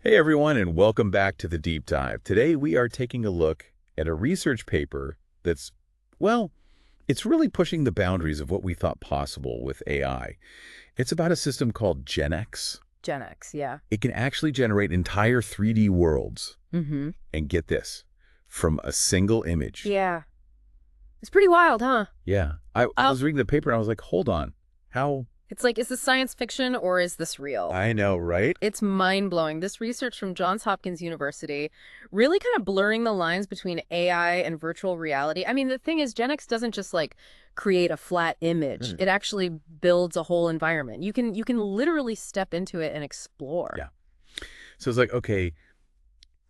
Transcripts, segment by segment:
Hey everyone, and welcome back to the Deep Dive. Today we are taking a look at a research paper that's, well, it's really pushing the boundaries of what we thought possible with AI. It's about a system called GenEx. GenEx, yeah. It can actually generate entire 3D worlds. Mm-hmm. And get this, from a single image. Yeah. It's pretty wild, huh? Yeah. I was reading the paper and I was like, hold on. How? It's like, is this science fiction or is this real? I know, right? It's mind-blowing. This research from Johns Hopkins University really kind of blurring the lines between AI and virtual reality. I mean, the thing is, GenX doesn't just like create a flat image. It actually builds a whole environment. You can literally step into it and explore. Yeah. So it's like, okay,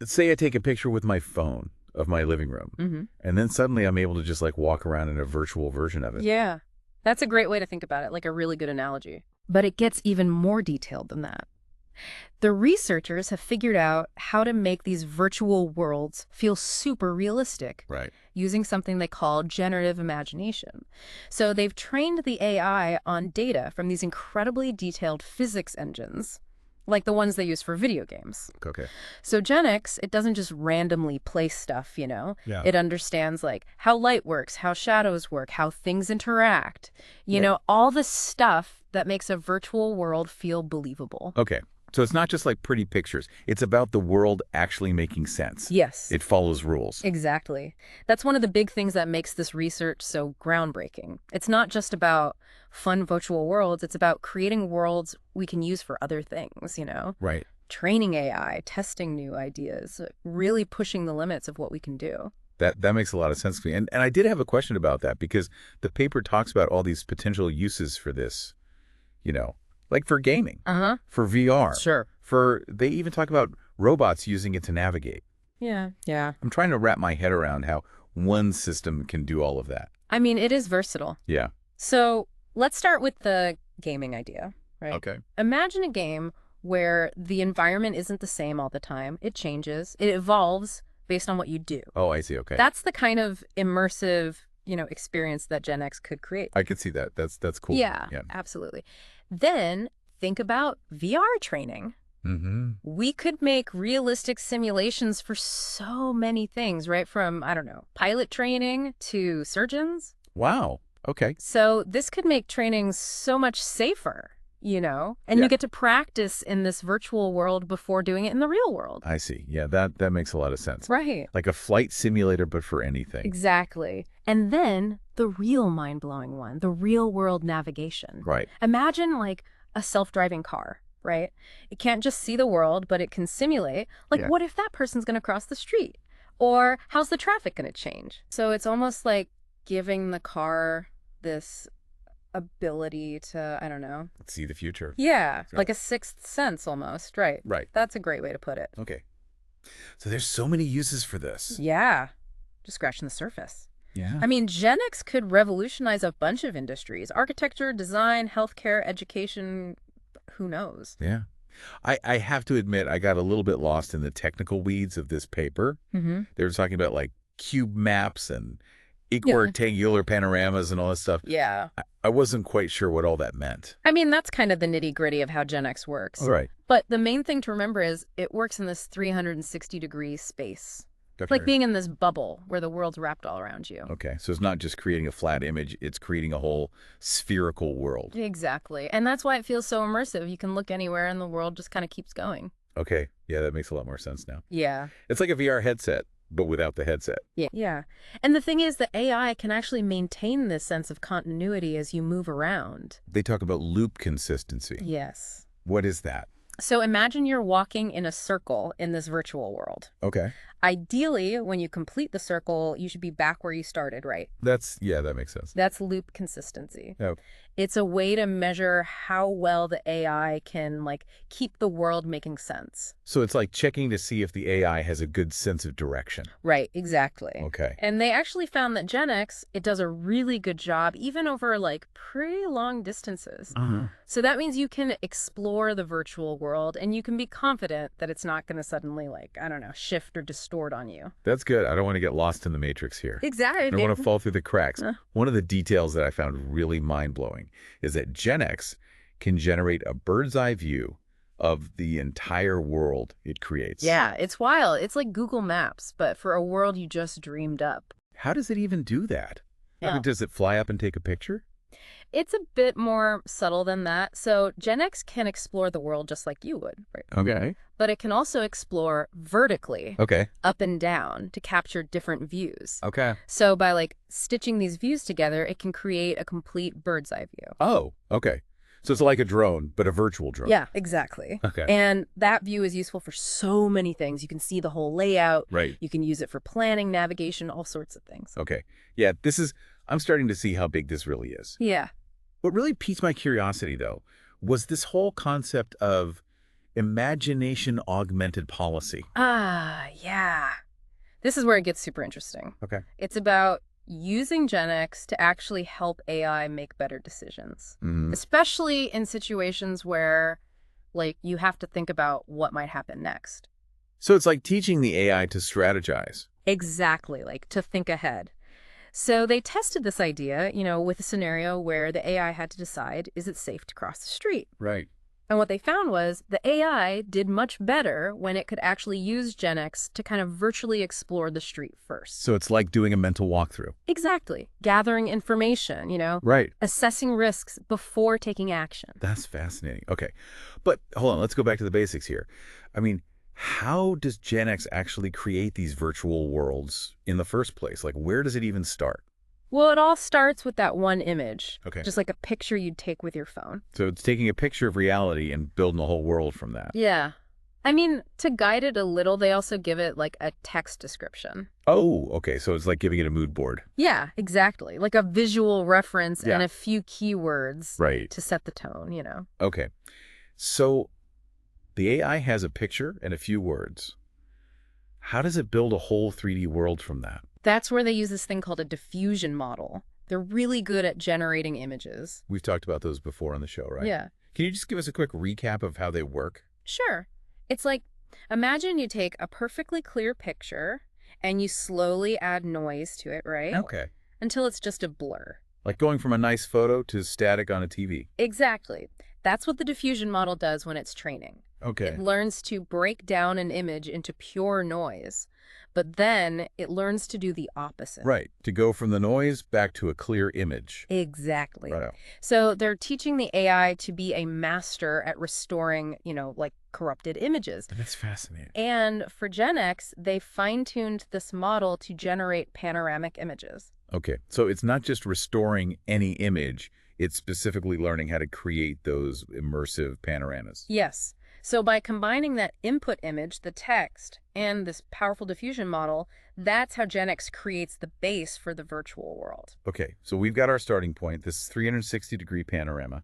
let's say I take a picture with my phone of my living room, and then suddenly I'm able to just like walk around in a virtual version of it. Yeah. That's a great way to think about it, like a really good analogy. But it gets even more detailed than that. The researchers have figured out how to make these virtual worlds feel super realistic, Right. using something they call generative imagination. So they've trained the AI on data from these incredibly detailed physics engines, like the ones they use for video games. Okay. So GenX, it doesn't just randomly place stuff, Yeah. It understands like how light works, how shadows work, how things interact, all the stuff that makes a virtual world feel believable. Okay. So it's not just like pretty pictures. It's about the world actually making sense. Yes. It follows rules. Exactly. That's one of the big things that makes this research so groundbreaking. It's not just about fun virtual worlds. It's about creating worlds we can use for other things, Right. Training AI, testing new ideas, really pushing the limits of what we can do. That makes a lot of sense to me. And I did have a question about that because the paper talks about all these potential uses for this, like for gaming, for VR. Sure. They even talk about robots using it to navigate. Yeah. I'm trying to wrap my head around how one system can do all of that. I mean, it is versatile. Yeah. So let's start with the gaming idea, right? Okay. Imagine a game where the environment isn't the same all the time. It changes. It evolves based on what you do. Oh, I see. Okay. That's the kind of immersive, experience that GenX could create. I could see that. That's cool. Yeah, absolutely. Then think about VR training. We could make realistic simulations for so many things, right? From, I don't know, pilot training to surgeons. Wow. Okay. So this could make training so much safer, and you get to practice in this virtual world before doing it in the real world. I see. Yeah, that makes a lot of sense. Right. Like a flight simulator, but for anything. Exactly. And then the real mind-blowing one, the real-world navigation. Right. Imagine like a self-driving car, right? It can't just see the world, but it can simulate. Like, what if that person's going to cross the street? Or how's the traffic going to change? So it's almost like giving the car this ability to, I don't know. See the future. Yeah, like a sixth sense almost, right? Right. That's a great way to put it. Okay. So there's so many uses for this. Yeah, just scratching the surface. Yeah. I mean, GenX could revolutionize a bunch of industries. Architecture, design, healthcare, education, who knows? Yeah. I have to admit, I got a little bit lost in the technical weeds of this paper. They were talking about like cube maps and equirectangular panoramas and all that stuff. Yeah. I wasn't quite sure what all that meant. I mean, that's kind of the nitty-gritty of how GenX works. All right. But the main thing to remember is it works in this 360-degree space. Like being in this bubble where the world's wrapped all around you. Okay, so it's not just creating a flat image, it's creating a whole spherical world. Exactly. And that's why it feels so immersive. You can look anywhere and the world just kind of keeps going. Okay, yeah, that makes a lot more sense now. Yeah. It's like a VR headset, but without the headset. Yeah. And the thing is, the AI can actually maintain this sense of continuity as you move around. They talk about loop consistency. Yes. What is that? So imagine you're walking in a circle in this virtual world. Okay. Ideally, when you complete the circle, you should be back where you started, right? That makes sense. That's loop consistency. Oh. It's a way to measure how well the AI can, keep the world making sense. So it's like checking to see if the AI has a good sense of direction. Right, exactly. Okay. And they actually found that GenX, it does a really good job, even over, pretty long distances. So that means you can explore the virtual world, and you can be confident that it's not going to suddenly, shift or distort on you. That's good. I don't want to get lost in the matrix here. Exactly. I don't want to fall through the cracks. One of the details that I found really mind-blowing is that GenX can generate a bird's eye view of the entire world it creates. Yeah, it's wild. It's like Google Maps, but for a world you just dreamed up. How does it even do that? I Yeah. mean, does it fly up and take a picture? It's a bit more subtle than that. So GenEx can explore the world just like you would, right? Okay. But it can also explore vertically, Okay. up and down, to capture different views. Okay. So by like stitching these views together, it can create a complete bird's eye view. Oh, okay. So it's like a drone, but a virtual drone. Yeah, exactly. Okay. And that view is useful for so many things. You can see the whole layout. Right. You can use it for planning, navigation, all sorts of things. Okay. Yeah, I'm starting to see how big this really is. Yeah. What really piqued my curiosity, though, was this whole concept of imagination augmented policy. Ah, yeah. This is where it gets super interesting. Okay. It's about using GenEx to actually help AI make better decisions, especially in situations where, like, you have to think about what might happen next. So it's like teaching the AI to strategize. Exactly, like to think ahead. So they tested this idea, with a scenario where the AI had to decide, is it safe to cross the street? Right. And what they found was the AI did much better when it could actually use GenEx to kind of virtually explore the street first. So it's like doing a mental walkthrough. Exactly. Gathering information, Right. assessing risks before taking action. That's fascinating. Okay. But hold on, let's go back to the basics here. I mean, how does GenX actually create these virtual worlds in the first place? Like, where does it even start? Well, it all starts with that one image. Okay. Just like a picture you'd take with your phone. So it's taking a picture of reality and building a whole world from that. Yeah. I mean, to guide it a little, they also give it like a text description. Oh, okay. So it's like giving it a mood board. Yeah, exactly. Like a visual reference Yeah. and a few keywords Right. to set the tone, Okay. So the AI has a picture and a few words. How does it build a whole 3D world from that? That's where they use this thing called a diffusion model. They're really good at generating images. We've talked about those before on the show, right? Yeah. Can you just give us a quick recap of how they work? Sure. It's like, imagine you take a perfectly clear picture and you slowly add noise to it, right? Okay. Until it's just a blur. Like going from a nice photo to static on a TV. Exactly. That's what the diffusion model does when it's training. Okay. It learns to break down an image into pure noise, but then it learns to do the opposite. Right. To go from the noise back to a clear image. Exactly. Right. So they're teaching the AI to be a master at restoring, like corrupted images. That's fascinating. And for GenX, they fine-tuned this model to generate panoramic images. Okay. So it's not just restoring any image, it's specifically learning how to create those immersive panoramas. Yes. So by combining that input image, the text, and this powerful diffusion model, that's how GenX creates the base for the virtual world. Okay, so we've got our starting point, this 360-degree panorama.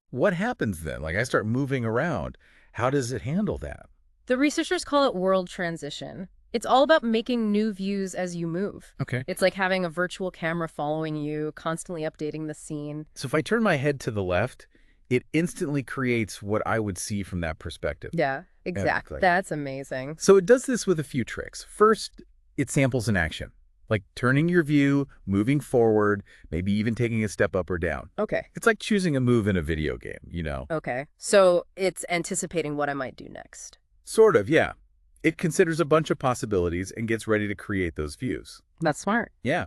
What happens then? Like I start moving around. How does it handle that? The researchers call it world transition. It's all about making new views as you move. Okay. It's like having a virtual camera following you, constantly updating the scene. So if I turn my head to the left, it instantly creates what I would see from that perspective. Yeah, exactly. That's amazing. So it does this with a few tricks. First, it samples an action, like turning your view, moving forward, maybe even taking a step up or down. Okay. It's like choosing a move in a video game. Okay. So it's anticipating what I might do next. Sort of, yeah. It considers a bunch of possibilities and gets ready to create those views. That's smart. Yeah.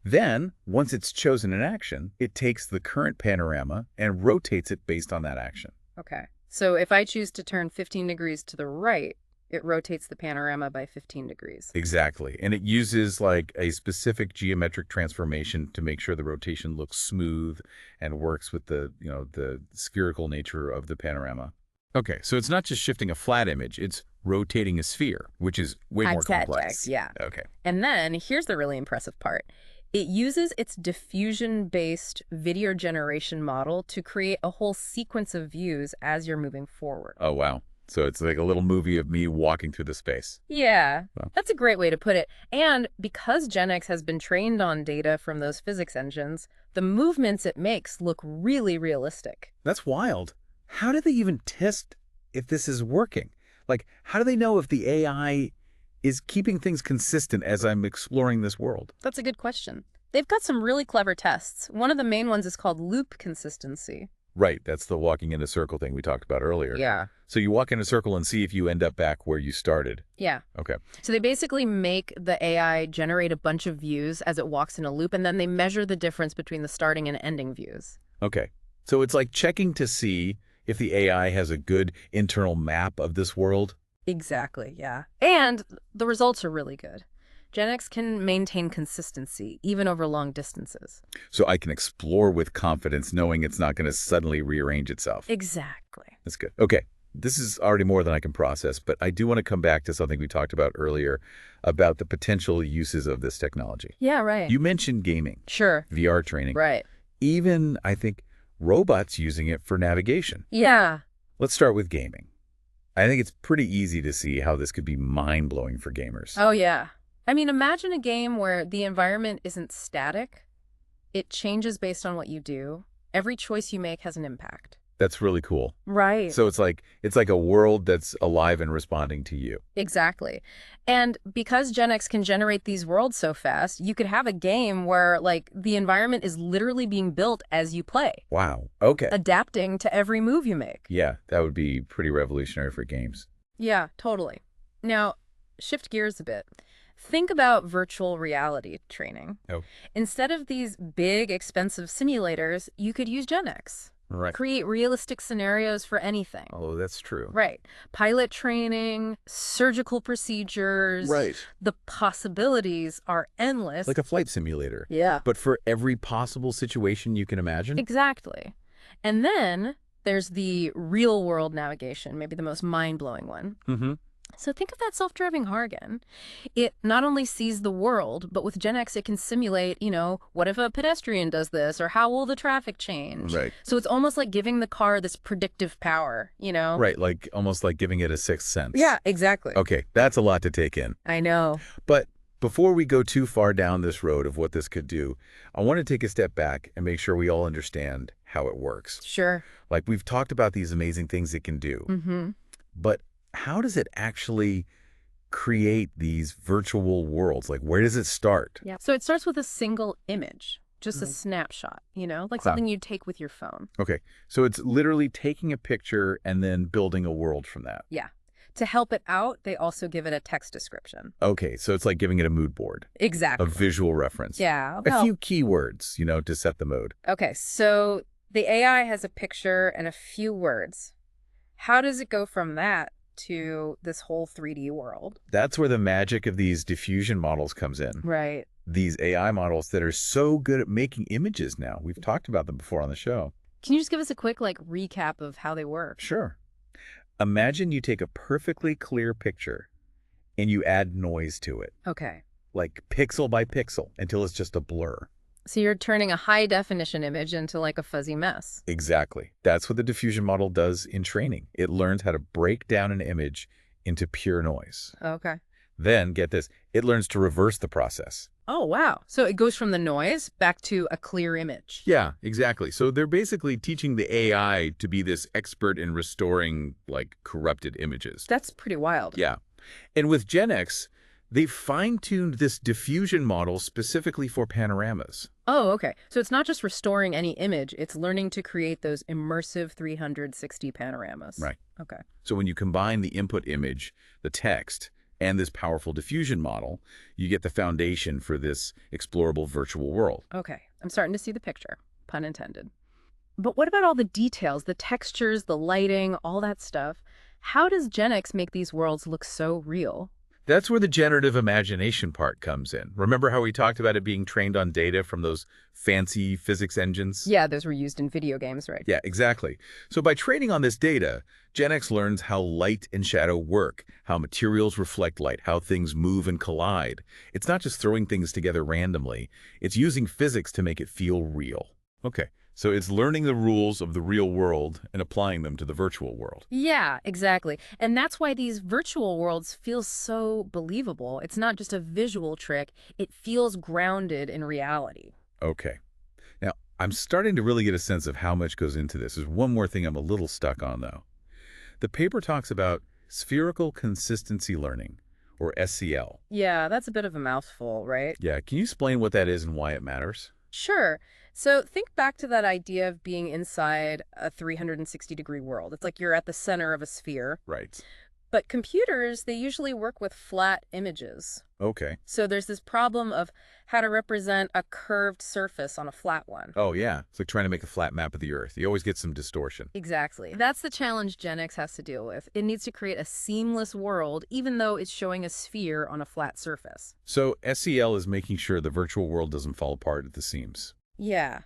Then, once it's chosen an action, it takes the current panorama and rotates it based on that action. Okay. So if I choose to turn 15 degrees to the right, it rotates the panorama by 15 degrees. Exactly. And it uses like a specific geometric transformation to make sure the rotation looks smooth and works with the spherical nature of the panorama. Okay, so it's not just shifting a flat image, it's rotating a sphere, which is way more complex. Yeah. Okay. And then here's the really impressive part. It uses its diffusion-based video generation model to create a whole sequence of views as you're moving forward. Oh, wow. So it's like a little movie of me walking through the space. Yeah, Wow. that's a great way to put it. And because GenX has been trained on data from those physics engines, the movements it makes look really realistic. That's wild. How do they even test if this is working? Like, how do they know if the AI is keeping things consistent as I'm exploring this world? That's a good question. They've got some really clever tests. One of the main ones is called loop consistency. Right, that's the walking in a circle thing we talked about earlier. Yeah. So you walk in a circle and see if you end up back where you started. Yeah. Okay. So they basically make the AI generate a bunch of views as it walks in a loop, and then they measure the difference between the starting and ending views. Okay. So it's like checking to see if the AI has a good internal map of this world. Exactly, yeah. And the results are really good. GenEx can maintain consistency, even over long distances. So I can explore with confidence knowing it's not going to suddenly rearrange itself. Exactly. That's good. Okay. This is already more than I can process, but I do want to come back to something we talked about earlier about the potential uses of this technology. Yeah, right. You mentioned gaming, Sure. VR training, Right. even, I think, robots using it for navigation. Yeah. Let's start with gaming. I think it's pretty easy to see how this could be mind-blowing for gamers. Oh, yeah. I mean, imagine a game where the environment isn't static. It changes based on what you do. Every choice you make has an impact. That's really cool. Right. So it's like a world that's alive and responding to you. Exactly. And because GenX can generate these worlds so fast, you could have a game where, like, the environment is literally being built as you play, Wow. Okay. adapting to every move you make. Yeah, that would be pretty revolutionary for games. Yeah, totally. Now, shift gears a bit. Think about virtual reality training. Oh. Instead of these big, expensive simulators, you could use GenX. Right. Create realistic scenarios for anything. Oh, that's true. Right. Pilot training, surgical procedures. Right. The possibilities are endless. Like a flight simulator. Yeah. But for every possible situation you can imagine? Exactly. And then there's the real-world navigation, maybe the most mind-blowing one. Mm-hmm. So think of that self-driving car again. It not only sees the world, but with GenX it can simulate, what if a pedestrian does this, or how will the traffic change? Right. So it's almost like giving the car this predictive power, Right, almost like giving it a sixth sense. Yeah, exactly. Okay, that's a lot to take in. I know. But before we go too far down this road of what this could do, I want to take a step back and make sure we all understand how it works. Sure. Like, we've talked about these amazing things it can do. Mm-hmm. But how does it actually create these virtual worlds? Like, where does it start? Yeah. So it starts with a single image, just a snapshot, like something you take with your phone. Okay, so it's literally taking a picture and then building a world from that. Yeah. To help it out, they also give it a text description. Okay, so it's like giving it a mood board, Exactly. a visual reference. Yeah. A few keywords, to set the mood. Okay, so the AI has a picture and a few words. How does it go from that to this whole 3D world? That's where the magic of these diffusion models comes in. Right. These AI models that are so good at making images now. We've talked about them before on the show. Can you just give us a quick recap of how they work? Sure. Imagine you take a perfectly clear picture and you add noise to it, Okay. like pixel by pixel, until it's just a blur. So you're turning a high-definition image into a fuzzy mess. Exactly. That's what the diffusion model does in training. It learns how to break down an image into pure noise. Okay. Then, get this, it learns to reverse the process. Oh, wow. So it goes from the noise back to a clear image. Yeah, exactly. So they're basically teaching the AI to be this expert in restoring, corrupted images. That's pretty wild. Yeah. And with GenEx, they've fine-tuned this diffusion model specifically for panoramas. Oh, okay. So it's not just restoring any image, it's learning to create those immersive 360 panoramas. Right. Okay. So when you combine the input image, the text, and this powerful diffusion model, you get the foundation for this explorable virtual world. Okay. I'm starting to see the picture, pun intended. But what about all the details, the textures, the lighting, all that stuff? How does GenX make these worlds look so real? That's where the generative imagination part comes in. Remember how we talked about it being trained on data from those fancy physics engines? Yeah, those were used in video games, right? Yeah, exactly. So by training on this data, GenX learns how light and shadow work, how materials reflect light, how things move and collide. It's not just throwing things together randomly. It's using physics to make it feel real. Okay, so it's learning the rules of the real world and applying them to the virtual world. Yeah, exactly. And that's why these virtual worlds feel so believable. It's not just a visual trick. It feels grounded in reality. Okay. Now, I'm starting to really get a sense of how much goes into this. There's one more thing I'm a little stuck on, though. The paper talks about spherical consistency learning, or SCL. Yeah, that's a bit of a mouthful, right? Yeah, can you explain what that is and why it matters? Sure. So think back to that idea of being inside a 360-degree world. It's like you're at the center of a sphere. Right. But computers, they usually work with flat images. Okay. So there's this problem of how to represent a curved surface on a flat one. Oh, yeah. It's like trying to make a flat map of the Earth. You always get some distortion. Exactly. That's the challenge GenEx has to deal with. It needs to create a seamless world, even though it's showing a sphere on a flat surface. So SEL is making sure the virtual world doesn't fall apart at the seams. Yeah,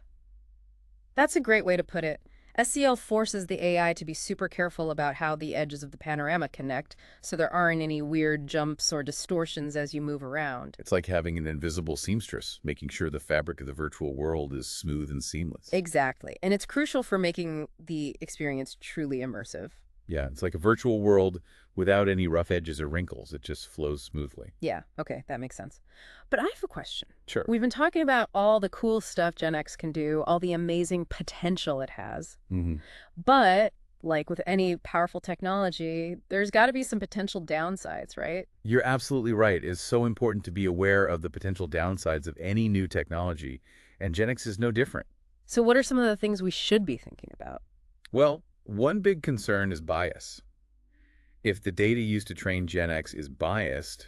that's a great way to put it. SEL forces the AI to be super careful about how the edges of the panorama connect, so there aren't any weird jumps or distortions as you move around. It's like having an invisible seamstress, making sure the fabric of the virtual world is smooth and seamless. Exactly. And it's crucial for making the experience truly immersive. Yeah, it's like a virtual world without any rough edges or wrinkles. It just flows smoothly. Yeah, okay, that makes sense. But I have a question. Sure. We've been talking about all the cool stuff GenX can do, all the amazing potential it has. Hmm. But, like with any powerful technology, there's got to be some potential downsides, right? You're absolutely right. It's so important to be aware of the potential downsides of any new technology, and GenX is no different. So what are some of the things we should be thinking about? Well, one big concern is bias. If the data used to train GenX is biased,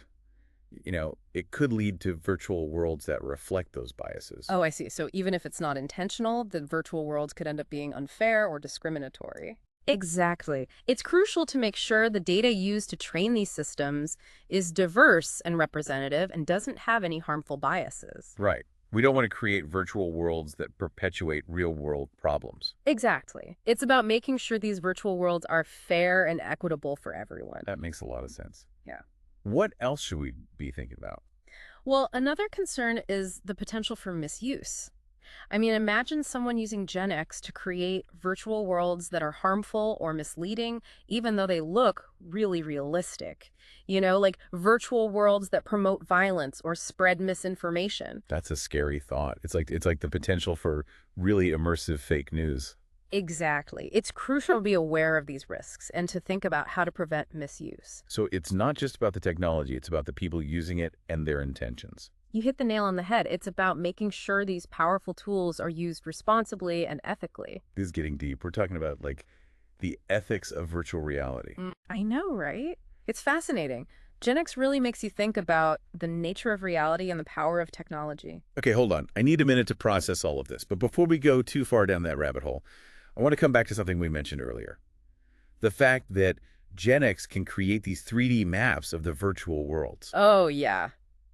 it could lead to virtual worlds that reflect those biases. Oh, I see. So even if it's not intentional, the virtual worlds could end up being unfair or discriminatory. Exactly. It's crucial to make sure the data used to train these systems is diverse and representative and doesn't have any harmful biases. Right. We don't want to create virtual worlds that perpetuate real-world problems. Exactly. It's about making sure these virtual worlds are fair and equitable for everyone. That makes a lot of sense. Yeah. What else should we be thinking about? Well, another concern is the potential for misuse. I mean, imagine someone using GenX to create virtual worlds that are harmful or misleading, even though they look really realistic. Like virtual worlds that promote violence or spread misinformation. That's a scary thought. It's like the potential for really immersive fake news. Exactly. It's crucial to be aware of these risks and to think about how to prevent misuse. So it's not just about the technology, it's about the people using it and their intentions. You hit the nail on the head. It's about making sure these powerful tools are used responsibly and ethically. This is getting deep. We're talking about like the ethics of virtual reality. I know, right? It's fascinating. GenX really makes you think about the nature of reality and the power of technology. Okay, hold on. I need a minute to process all of this. But before we go too far down that rabbit hole, I want to come back to something we mentioned earlier. The fact that GenX can create these 3D maps of the virtual worlds. Oh, yeah.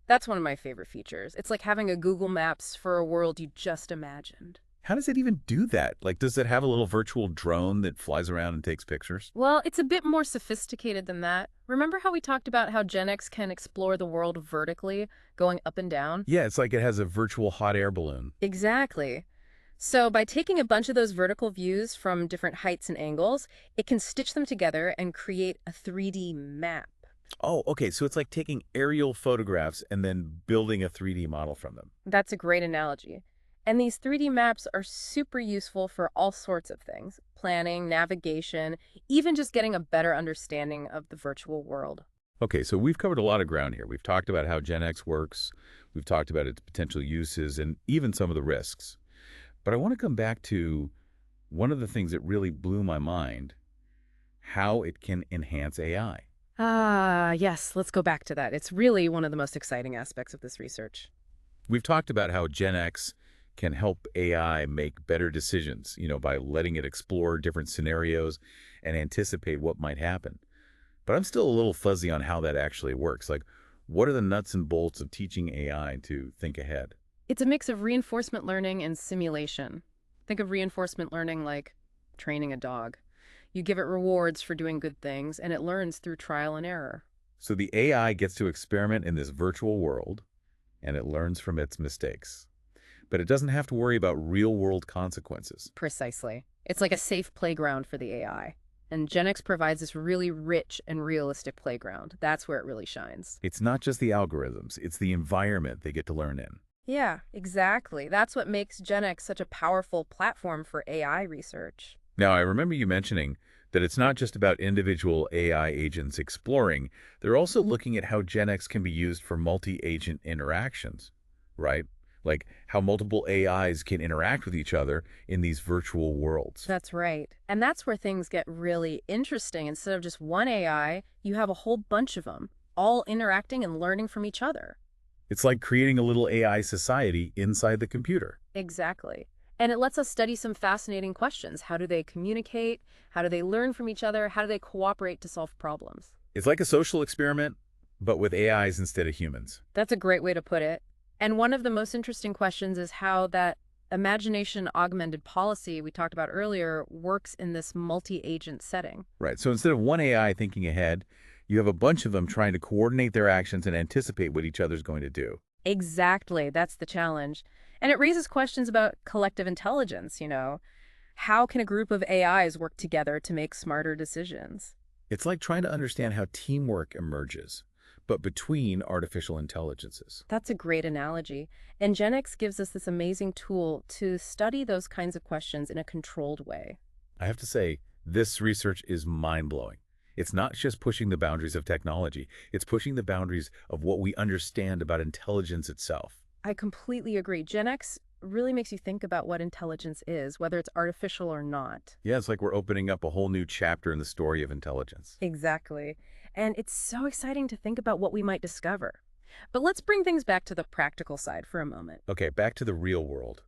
That's one of my favorite features. It's like having a Google Maps for a world you just imagined. How does it even do that? Like, does it have a little virtual drone that flies around and takes pictures? Well, it's a bit more sophisticated than that. Remember how we talked about how GenX can explore the world vertically, going up and down? Yeah, it's like it has a virtual hot air balloon. Exactly. So by taking a bunch of those vertical views from different heights and angles, it can stitch them together and create a 3D map. Oh, okay. So it's like taking aerial photographs and then building a 3D model from them. That's a great analogy. And these 3D maps are super useful for all sorts of things: planning, navigation, even just getting a better understanding of the virtual world. Okay, so we've covered a lot of ground here. We've talked about how GenX works. We've talked about its potential uses and even some of the risks. But I want to come back to one of the things that really blew my mind, how it can enhance AI. Ah, yes, let's go back to that. It's really one of the most exciting aspects of this research. We've talked about how GenX can help AI make better decisions, by letting it explore different scenarios and anticipate what might happen. But I'm still a little fuzzy on how that actually works. Like, what are the nuts and bolts of teaching AI to think ahead? It's a mix of reinforcement learning and simulation. Think of reinforcement learning like training a dog. You give it rewards for doing good things, and it learns through trial and error. So the AI gets to experiment in this virtual world, and it learns from its mistakes. But it doesn't have to worry about real-world consequences. Precisely. It's like a safe playground for the AI. And GenX provides this really rich and realistic playground. That's where it really shines. It's not just the algorithms, it's the environment they get to learn in. Yeah, exactly. That's what makes GenX such a powerful platform for AI research. Now, I remember you mentioning that it's not just about individual AI agents exploring. They're also looking at how GenX can be used for multi-agent interactions, right? like how multiple AIs can interact with each other in these virtual worlds. That's right. And that's where things get really interesting. Instead of just one AI, you have a whole bunch of them, all interacting and learning from each other. It's like creating a little AI society inside the computer. Exactly. And it lets us study some fascinating questions. How do they communicate? How do they learn from each other? How do they cooperate to solve problems? It's like a social experiment, but with AIs instead of humans. That's a great way to put it. And one of the most interesting questions is how that imagination augmented policy we talked about earlier works in this multi-agent setting. Right. So instead of one AI thinking ahead, you have a bunch of them trying to coordinate their actions and anticipate what each other's going to do. Exactly. That's the challenge. And it raises questions about collective intelligence. How can a group of AIs work together to make smarter decisions? It's like trying to understand how teamwork emerges, but between artificial intelligences. That's a great analogy. And GenEx gives us this amazing tool to study those kinds of questions in a controlled way. I have to say, this research is mind-blowing. It's not just pushing the boundaries of technology, it's pushing the boundaries of what we understand about intelligence itself. I completely agree. GenEx really makes you think about what intelligence is, whether it's artificial or not. Yeah, it's like we're opening up a whole new chapter in the story of intelligence. Exactly. And it's so exciting to think about what we might discover. But let's bring things back to the practical side for a moment. Okay, back to the real world.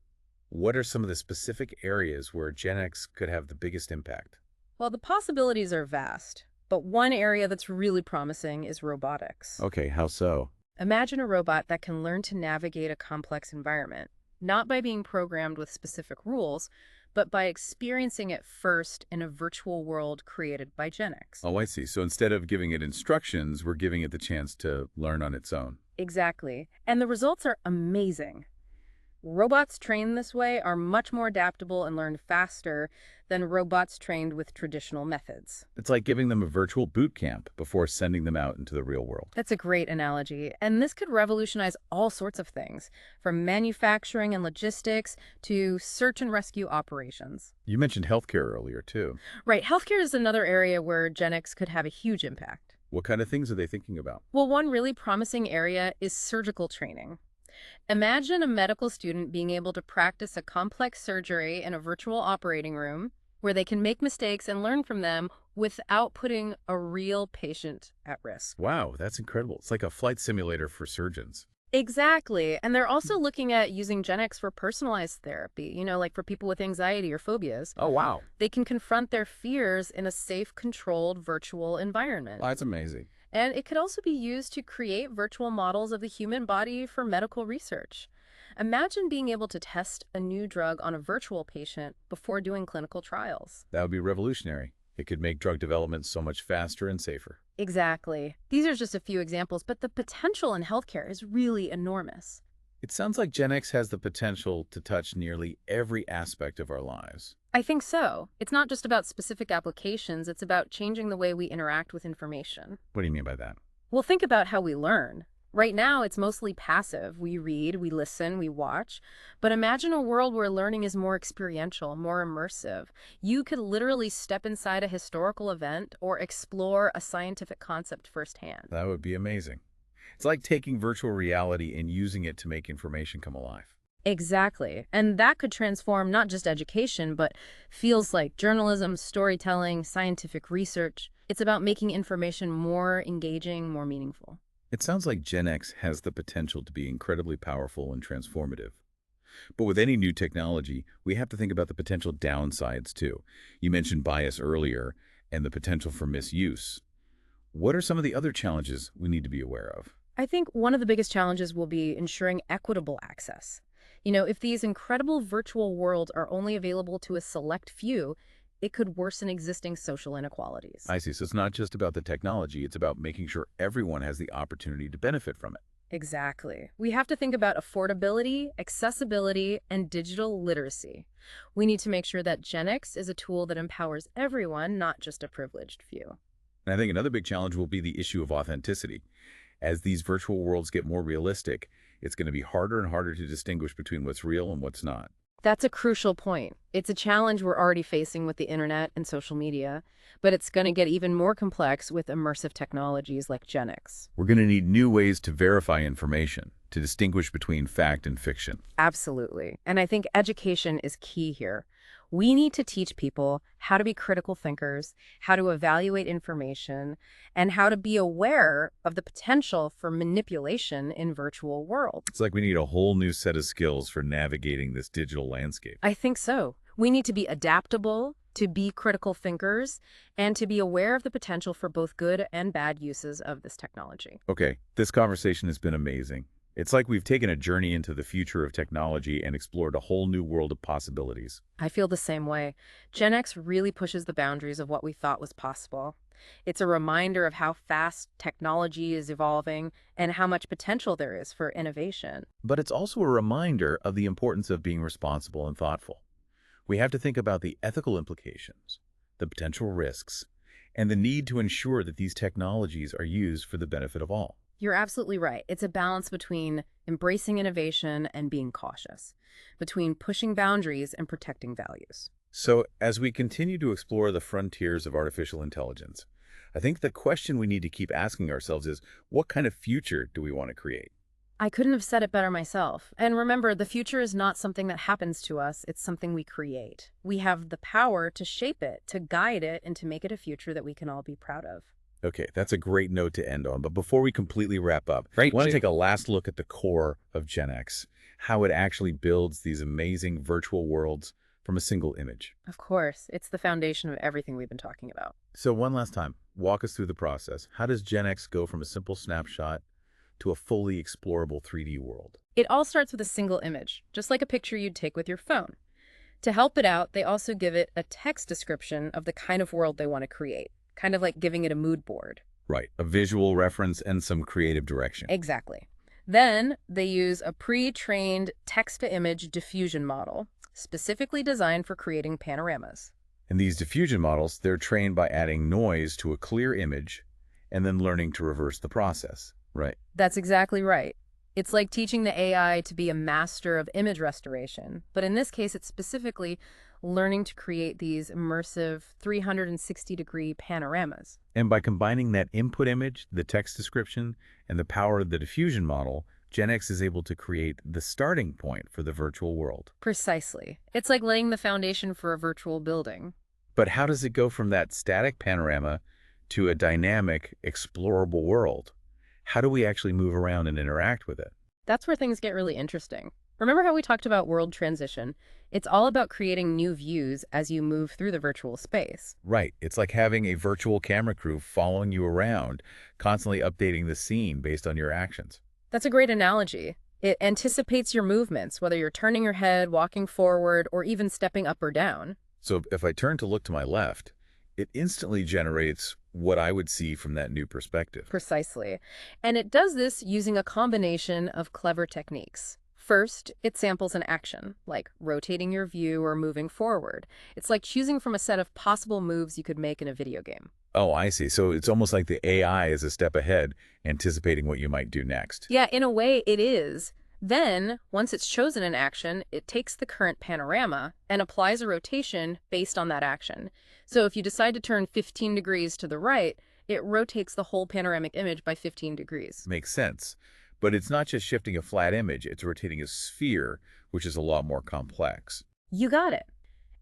What are some of the specific areas where GenX could have the biggest impact? Well, the possibilities are vast, but one area that's really promising is robotics. Okay, how so? Imagine a robot that can learn to navigate a complex environment, not by being programmed with specific rules, but by experiencing it first in a virtual world created by GenX. Oh, I see. So instead of giving it instructions, we're giving it the chance to learn on its own. Exactly. And the results are amazing. Robots trained this way are much more adaptable and learn faster than robots trained with traditional methods. It's like giving them a virtual boot camp before sending them out into the real world. That's a great analogy. And this could revolutionize all sorts of things, from manufacturing and logistics to search and rescue operations. You mentioned healthcare earlier, too. Right, healthcare is another area where GenX could have a huge impact. What kind of things are they thinking about? Well, one really promising area is surgical training. Imagine a medical student being able to practice a complex surgery in a virtual operating room where they can make mistakes and learn from them without putting a real patient at risk. Wow, that's incredible. It's like a flight simulator for surgeons. Exactly. And they're also looking at using GenX for personalized therapy, like for people with anxiety or phobias. Oh, wow. They can confront their fears in a safe, controlled virtual environment. That's amazing. And it could also be used to create virtual models of the human body for medical research. Imagine being able to test a new drug on a virtual patient before doing clinical trials. That would be revolutionary. It could make drug development so much faster and safer. Exactly. These are just a few examples, but the potential in healthcare is really enormous. It sounds like GenX has the potential to touch nearly every aspect of our lives. I think so. It's not just about specific applications, it's about changing the way we interact with information. What do you mean by that? Well, think about how we learn. Right now, it's mostly passive. We read, we listen, we watch. But imagine a world where learning is more experiential, more immersive. You could literally step inside a historical event or explore a scientific concept firsthand. That would be amazing. It's like taking virtual reality and using it to make information come alive. Exactly. And that could transform not just education, but fields like journalism, storytelling, scientific research. It's about making information more engaging, more meaningful. It sounds like GenX has the potential to be incredibly powerful and transformative. But with any new technology, we have to think about the potential downsides too. You mentioned bias earlier and the potential for misuse. What are some of the other challenges we need to be aware of? I think one of the biggest challenges will be ensuring equitable access. If these incredible virtual worlds are only available to a select few, it could worsen existing social inequalities. I see. So it's not just about the technology, it's about making sure everyone has the opportunity to benefit from it. Exactly. We have to think about affordability, accessibility, and digital literacy. We need to make sure that GenX is a tool that empowers everyone, not just a privileged few. And I think another big challenge will be the issue of authenticity. As these virtual worlds get more realistic, it's going to be harder and harder to distinguish between what's real and what's not. That's a crucial point. It's a challenge we're already facing with the internet and social media, but it's going to get even more complex with immersive technologies like GenX. We're going to need new ways to verify information, to distinguish between fact and fiction. Absolutely. And I think education is key here. We need to teach people how to be critical thinkers, how to evaluate information, and how to be aware of the potential for manipulation in virtual worlds. It's like we need a whole new set of skills for navigating this digital landscape. I think so. We need to be adaptable, to be critical thinkers, and to be aware of the potential for both good and bad uses of this technology. Okay, this conversation has been amazing. It's like we've taken a journey into the future of technology and explored a whole new world of possibilities. I feel the same way. GenX really pushes the boundaries of what we thought was possible. It's a reminder of how fast technology is evolving and how much potential there is for innovation. But it's also a reminder of the importance of being responsible and thoughtful. We have to think about the ethical implications, the potential risks, and the need to ensure that these technologies are used for the benefit of all. You're absolutely right. It's a balance between embracing innovation and being cautious, between pushing boundaries and protecting values. So, as we continue to explore the frontiers of artificial intelligence, I think the question we need to keep asking ourselves is, what kind of future do we want to create? I couldn't have said it better myself. And remember, the future is not something that happens to us, it's something we create. We have the power to shape it, to guide it, and to make it a future that we can all be proud of. Okay, that's a great note to end on. But before we completely wrap up, I want to take a last look at the core of GenX, how it actually builds these amazing virtual worlds from a single image. Of course, it's the foundation of everything we've been talking about. So one last time, walk us through the process. How does GenX go from a simple snapshot to a fully explorable 3D world? It all starts with a single image, just like a picture you'd take with your phone. To help it out, they also give it a text description of the kind of world they want to create, kind of like giving it a mood board. Right, a visual reference and some creative direction. Exactly. Then they use a pre-trained text-to-image diffusion model, specifically designed for creating panoramas. And these diffusion models, they're trained by adding noise to a clear image and then learning to reverse the process. Right. That's exactly right. It's like teaching the AI to be a master of image restoration, but in this case, it's specifically learning to create these immersive 360-degree panoramas. And by combining that input image, the text description, and the power of the diffusion model, GenX is able to create the starting point for the virtual world. Precisely. It's like laying the foundation for a virtual building. But how does it go from that static panorama to a dynamic, explorable world? How do we actually move around and interact with it? That's where things get really interesting. Remember how we talked about world transition? It's all about creating new views as you move through the virtual space. Right. It's like having a virtual camera crew following you around, constantly updating the scene based on your actions. That's a great analogy. It anticipates your movements, whether you're turning your head, walking forward, or even stepping up or down. So if I turn to look to my left, it instantly generates what I would see from that new perspective. Precisely. And it does this using a combination of clever techniques. First, it samples an action, like rotating your view or moving forward. It's like choosing from a set of possible moves you could make in a video game. Oh, I see. So it's almost like the AI is a step ahead, anticipating what you might do next. Yeah, in a way, it is. Then, once it's chosen an action, it takes the current panorama and applies a rotation based on that action. So if you decide to turn 15 degrees to the right, it rotates the whole panoramic image by 15 degrees. Makes sense. But it's not just shifting a flat image, it's rotating a sphere, which is a lot more complex. You got it.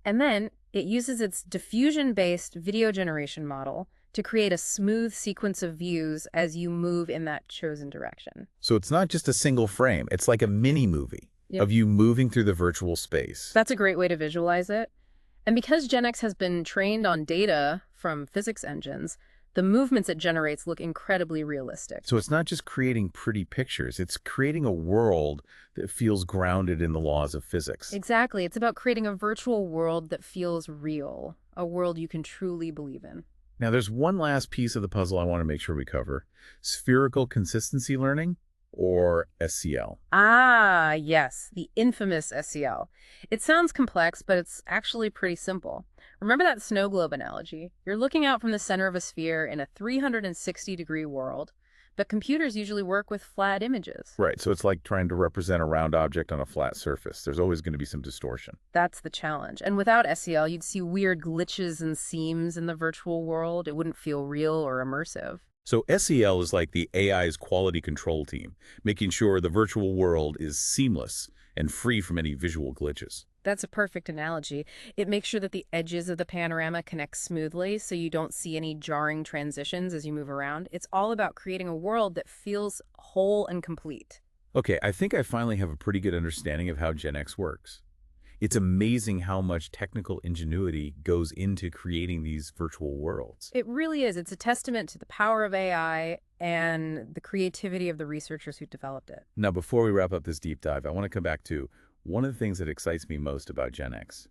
And then it uses its diffusion-based video generation model to create a smooth sequence of views as you move in that chosen direction. So it's not just a single frame, it's like a mini movie of you moving through the virtual space. That's a great way to visualize it. And because GenX has been trained on data from physics engines, the movements it generates look incredibly realistic. So it's not just creating pretty pictures, it's creating a world that feels grounded in the laws of physics. Exactly. It's about creating a virtual world that feels real, a world you can truly believe in. Now, there's one last piece of the puzzle I want to make sure we cover. Spherical consistency learning, or SCL. Ah, yes, the infamous SCL. It sounds complex, but it's actually pretty simple. Remember that snow globe analogy? You're looking out from the center of a sphere in a 360-degree world, but computers usually work with flat images. Right, so it's like trying to represent a round object on a flat surface. There's always going to be some distortion. That's the challenge. And without SCL, you'd see weird glitches and seams in the virtual world. It wouldn't feel real or immersive. So SEL is like the AI's quality control team, making sure the virtual world is seamless and free from any visual glitches. That's a perfect analogy. It makes sure that the edges of the panorama connect smoothly so you don't see any jarring transitions as you move around. It's all about creating a world that feels whole and complete. Okay, I think I finally have a pretty good understanding of how GenX works. It's amazing how much technical ingenuity goes into creating these virtual worlds. It really is. It's a testament to the power of AI and the creativity of the researchers who developed it. Now, before we wrap up this deep dive, I want to come back to one of the things that excites me most about GenX,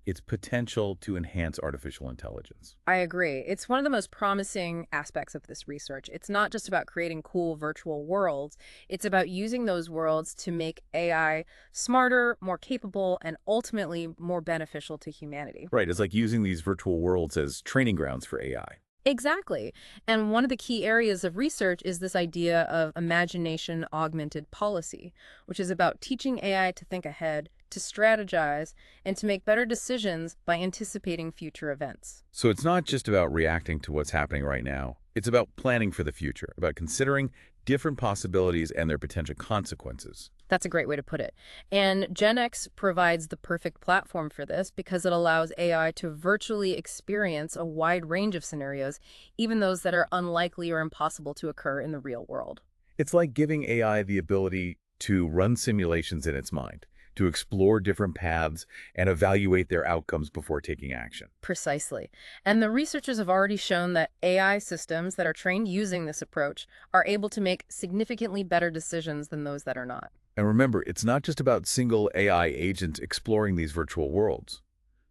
its potential to enhance artificial intelligence. I agree. It's one of the most promising aspects of this research. It's not just about creating cool virtual worlds. It's about using those worlds to make AI smarter, more capable, and ultimately more beneficial to humanity. Right, it's like using these virtual worlds as training grounds for AI. Exactly. And one of the key areas of research is this idea of imagination augmented policy, which is about teaching AI to think ahead, to strategize, and to make better decisions by anticipating future events. So it's not just about reacting to what's happening right now. It's about planning for the future, about considering different possibilities and their potential consequences. That's a great way to put it. And GenX provides the perfect platform for this because it allows AI to virtually experience a wide range of scenarios, even those that are unlikely or impossible to occur in the real world. It's like giving AI the ability to run simulations in its mind, to explore different paths and evaluate their outcomes before taking action. Precisely. And the researchers have already shown that AI systems that are trained using this approach are able to make significantly better decisions than those that are not. And remember, it's not just about single AI agents exploring these virtual worlds.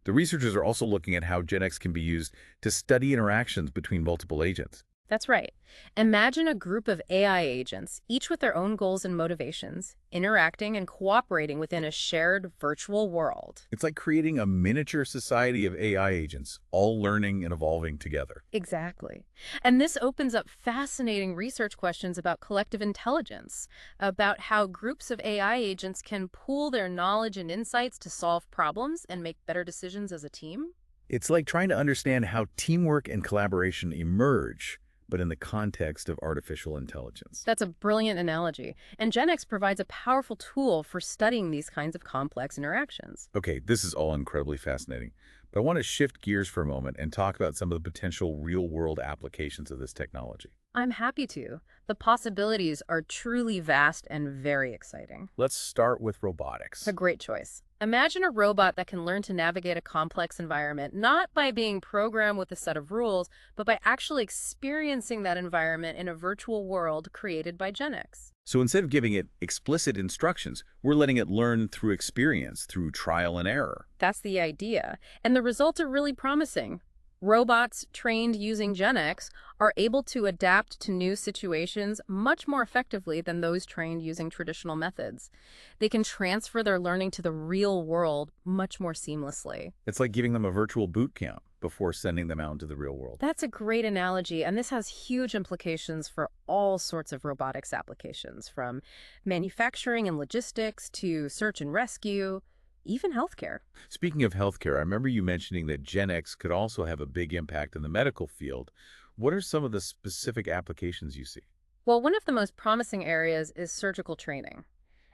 The researchers are also looking at how GenX can be used to study interactions between multiple agents. That's right. Imagine a group of AI agents, each with their own goals and motivations, interacting and cooperating within a shared virtual world. It's like creating a miniature society of AI agents, all learning and evolving together. Exactly. And this opens up fascinating research questions about collective intelligence, about how groups of AI agents can pool their knowledge and insights to solve problems and make better decisions as a team. It's like trying to understand how teamwork and collaboration emerge, but in the context of artificial intelligence. That's a brilliant analogy. And GenX provides a powerful tool for studying these kinds of complex interactions. Okay, this is all incredibly fascinating, but I want to shift gears for a moment and talk about some of the potential real-world applications of this technology. I'm happy to. The possibilities are truly vast and very exciting. Let's start with robotics. It's a great choice. Imagine a robot that can learn to navigate a complex environment, not by being programmed with a set of rules, but by actually experiencing that environment in a virtual world created by GenX. So instead of giving it explicit instructions, we're letting it learn through experience, through trial and error. That's the idea. And the results are really promising. Robots trained using GenX are able to adapt to new situations much more effectively than those trained using traditional methods. They can transfer their learning to the real world much more seamlessly. It's like giving them a virtual boot camp before sending them out into the real world. That's a great analogy, and this has huge implications for all sorts of robotics applications, from manufacturing and logistics to search and rescue, even healthcare. Speaking of healthcare, I remember you mentioning that GenX could also have a big impact in the medical field. What are some of the specific applications you see? Well, one of the most promising areas is surgical training.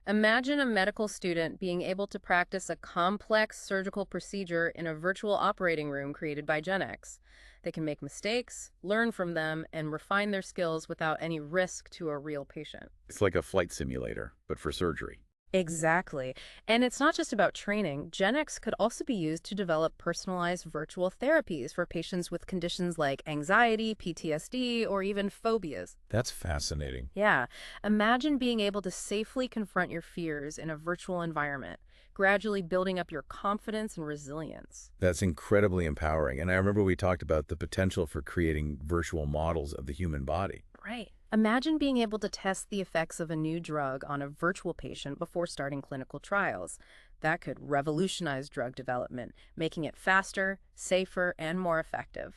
Imagine a medical student being able to practice a complex surgical procedure in a virtual operating room created by GenX. They can make mistakes, learn from them, and refine their skills without any risk to a real patient. It's like a flight simulator, but for surgery. Exactly. And it's not just about training. GenX could also be used to develop personalized virtual therapies for patients with conditions like anxiety, PTSD, or even phobias. That's fascinating. Yeah. Imagine being able to safely confront your fears in a virtual environment, gradually building up your confidence and resilience. That's incredibly empowering. And I remember we talked about the potential for creating virtual models of the human body. Right. Imagine being able to test the effects of a new drug on a virtual patient before starting clinical trials. That could revolutionize drug development, making it faster, safer, and more effective.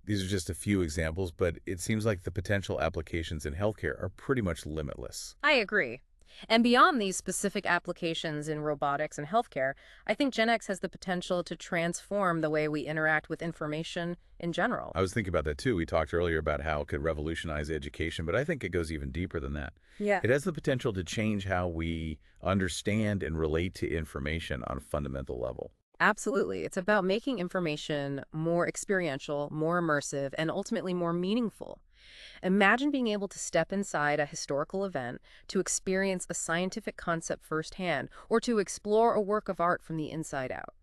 These are just a few examples, but it seems like the potential applications in healthcare are pretty much limitless. I agree. And beyond these specific applications in robotics and healthcare, I think GenX has the potential to transform the way we interact with information in general. I was thinking about that too. We talked earlier about how it could revolutionize education, but I think it goes even deeper than that. Yeah. It has the potential to change how we understand and relate to information on a fundamental level. Absolutely. It's about making information more experiential, more immersive, and ultimately more meaningful. Imagine being able to step inside a historical event, to experience a scientific concept firsthand, or to explore a work of art from the inside out.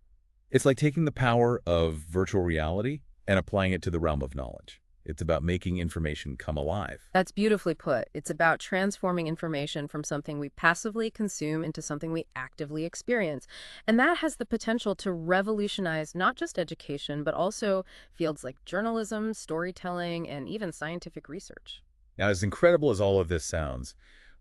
It's like taking the power of virtual reality and applying it to the realm of knowledge. It's about making information come alive. That's beautifully put. It's about transforming information from something we passively consume into something we actively experience. And that has the potential to revolutionize not just education, but also fields like journalism, storytelling, and even scientific research. Now, as incredible as all of this sounds,